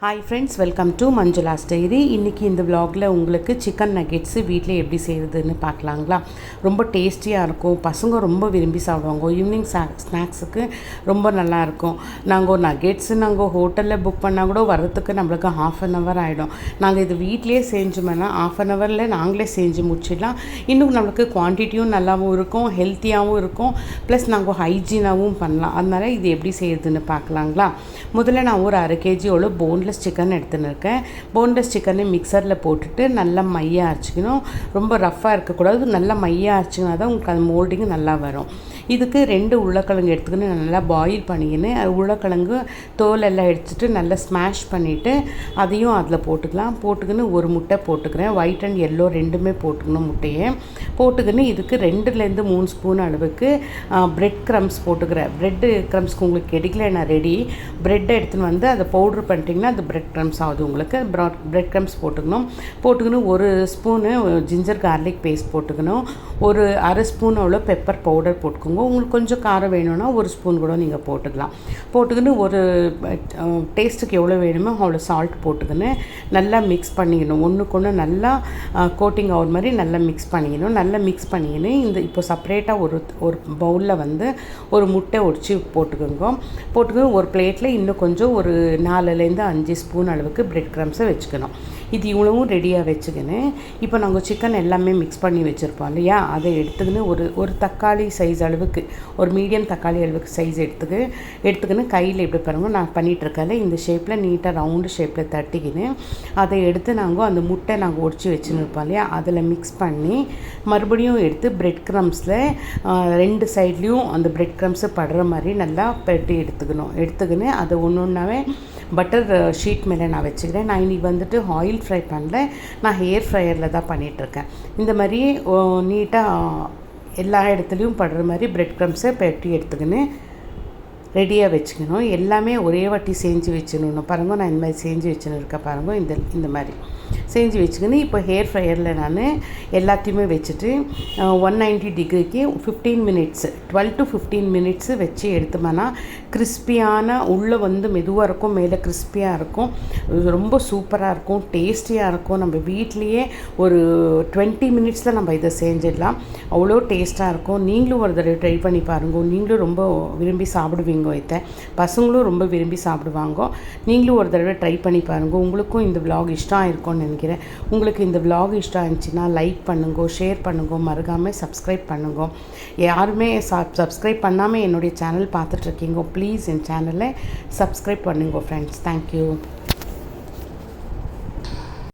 Hi friends, welcome to Manjula's diary. இன்றைக்கி இந்த விலாகில் உங்களுக்கு சிக்கன் நகெட்ஸு வீட்டில் எப்படி செய்கிறதுன்னு பார்க்கலாங்களா. ரொம்ப டேஸ்டியாக இருக்கும், பசங்க ரொம்ப விரும்பி சாப்பிடுவாங்க. ஈவினிங் ஸ்நாக்ஸுக்கு ரொம்ப நல்லாயிருக்கும். நாங்கள் நகெட்ஸு ஹோட்டலில் புக் பண்ணால் கூட வர்றதுக்கு நம்மளுக்கு 1/2 hour ஆகிடும். நாங்கள் இது வீட்லேயே செஞ்சோம்னா 1/2 hourல நாங்களே செஞ்சு முடிச்சிடலாம். இன்னும் நம்மளுக்கு குவான்டிட்டியும் நல்லாவும் இருக்கும், ஹெல்த்தியாகவும் இருக்கும், ப்ளஸ் நாங்கள் ஹைஜீனாகவும் பண்ணலாம். அதனால் இது எப்படி செய்கிறதுன்னு பார்க்கலாங்களா. முதல்ல நான் ஒரு 1/2 kg போன்லெஸ் சிக்கன் எடுத்துன்னு இருக்கேன். போன்லெஸ் சிக்கனை மிக்சரில் போட்டுட்டு நல்லா மையாக அரைச்சிக்கணும். ரொம்ப ரஃப்பாக இருக்கக்கூடாது, நல்லா மையாக அரைச்சிங்கன்னா தான் உங்களுக்கு அது மோல்டிங்கு நல்லா வரும். இதுக்கு 2 உருளைக்கிழங்கு எடுத்துக்கின்னு நல்லா பாயில் பண்ணிக்கின்னு உருளைக்கிழங்கு தோல் எல்லாம் எடுத்துகிட்டு நல்லா ஸ்மாஷ் பண்ணிவிட்டு அதையும் அதில் போட்டுக்கின்னு ஒரு முட்டை போட்டுக்கிறேன். ஒயிட் அண்ட் எல்லோ ரெண்டுமே போட்டுக்கணும். முட்டையை போட்டுக்கின்னு இதுக்கு 2-3 ஸ்பூன் அளவுக்கு பிரெட் க்ரம்ஸ் போட்டுக்கிறேன். பிரெட்டு க்ரம்ஸ்க்கு உங்களுக்கு கிடைக்கலன்னா ரெடி பிரெட்டை எடுத்துன்னு வந்து அதை பவுட்ரு பண்ணிட்டிங்கன்னா அது பிரெட் க்ரம்ஸ் ஆகுது. உங்களுக்கு பிரெட் க்ரம்ஸ் போட்டுக்கணும். 1 ஸ்பூனு ஜிஞ்சர் கார்லிக் பேஸ்ட் போட்டுக்கணும். ஒரு 1/2 ஸ்பூன் அவ்வளோ பெப்பர் பவுடர் போட்டுக்கோங்க. உங்களுக்கு கொஞ்சம் காரம் வேணும்னா 1 ஸ்பூன் கூட நீங்கள் போட்டுக்கின்னு ஒரு டேஸ்ட்டுக்கு எவ்வளோ வேணுமோ அவ்வளோ சால்ட் போட்டுக்கின்னு நல்லா மிக்ஸ் பண்ணிக்கணும். ஒன்றுக்கு ஒன்று நல்லா கோட்டிங் ஆகிற மாதிரி நல்லா மிக்ஸ் பண்ணிக்கின்னு இந்த இப்போ செப்பரேட்டாக ஒரு பவுலில் வந்து ஒரு முட்டை உடைச்சி போட்டுக்கோங்க. ஒரு பிளேட்டில் இன்னும் கொஞ்சம் ஒரு 4-5 ஸ்பூன் அளவுக்கு பிரெட் க்ரம்ஸை வச்சுக்கணும். இது இவ்வளவும் ரெடியாக வச்சுக்கின்னு இப்போ நாங்கள் சிக்கன் எல்லாமே மிக்ஸ் பண்ணி வச்சுருப்போம் இல்லையா, அதை எடுத்துக்கின்னு ஒரு தக்காளி சைஸ் அளவுக்கு, ஒரு மீடியம் தக்காளி அளவுக்கு சைஸ் எடுத்துக்கின்னு கையில் எப்படி பாருங்க நான் பண்ணிகிட்ருக்கேன் இந்த ஷேப்பில் நீட்டாக ரவுண்டு ஷேப்பில் தட்டிக்கின்னு அதை எடுத்து அந்த முட்டை நாங்கள் ஒடிச்சு வச்சுன்னு இருப்போம் இல்லையா, அதில் மிக்ஸ் பண்ணி மறுபடியும் எடுத்து பிரெட் க்ரம்ஸில் 2 சைட்லேயும் அந்த பிரெட் க்ரம்ஸு படுற மாதிரி நல்லா பெட்டி எடுத்துக்கின்னு அதை ஒன்றாவே பட்டர் ஷீட் மேலே நான் வச்சுக்கிறேன். நான் இன்றைக்கி வந்துட்டு ஆயில் ஃப்ரை பண்ணல, நான் ஹேர் ஃப்ரையரில் தான் பண்ணிகிட்ருக்கேன். இந்த மாதிரி நீட்டாக எல்லா இடத்துலையும் படுற மாதிரி பிரெட் க்ரம்ஸை பெட்டி எடுத்துக்கின்னு ரெடியாக வச்சுக்கணும். எல்லாமே ஒரே வாட்டி செஞ்சு வச்சுக்கணும். பாருங்கள் நான் இந்த மாதிரி செஞ்சு வச்சுன்னு இருக்கேன். பாருங்கள் இந்த மாதிரி செஞ்சு வச்சுக்கின்னு இப்போ ஹேர் ஃப்ரையரில் நான் எல்லாத்தையுமே வச்சுட்டு 190 டிகிரிக்கு 15 மினிட்ஸு 12 to 15 மினிட்ஸு வச்சு எடுத்தோம்னா கிறிஸ்பியான உள்ளே வந்து மெதுவாக இருக்கும், மேலே கிறிஸ்பியாக இருக்கும், ரொம்ப சூப்பராக இருக்கும், டேஸ்டியாக இருக்கும். நம்ம வீட்லேயே ஒரு 20 மினிட்ஸில் நம்ம இதை செஞ்சிடலாம். அவ்வளோ டேஸ்ட்டாக இருக்கும். நீங்களும் ஒரு தடவை ட்ரை பண்ணி பாருங்க. நீங்களும் ரொம்ப விரும்பி சாப்பிடுவீங்க. இதை பசங்களும் ரொம்ப விரும்பி சாப்பிடுவாங்க. நீங்களும் ஒரு தடவை ட்ரை பண்ணி பாருங்கள். உங்களுக்கும் இந்த விலாக் இஷ்டம் இருக்கும்னு நினைக்கிறேன். உங்களுக்கு இந்த விலாக் இஷ்டம் இருந்துச்சுன்னா லைக் பண்ணுங்க, ஷேர் பண்ணுங்க, மறக்காமல் சப்ஸ்கிரைப் பண்ணுங்க. யாருமே சப்ஸ்கிரைப் பண்ணாமல் என்னுடைய சேனல் பார்த்துட்ருக்கீங்க, ப்ளீஸ் என் சேனலை சப்ஸ்கிரைப் பண்ணுங்க ஃப்ரெண்ட்ஸ். தேங்க்யூ.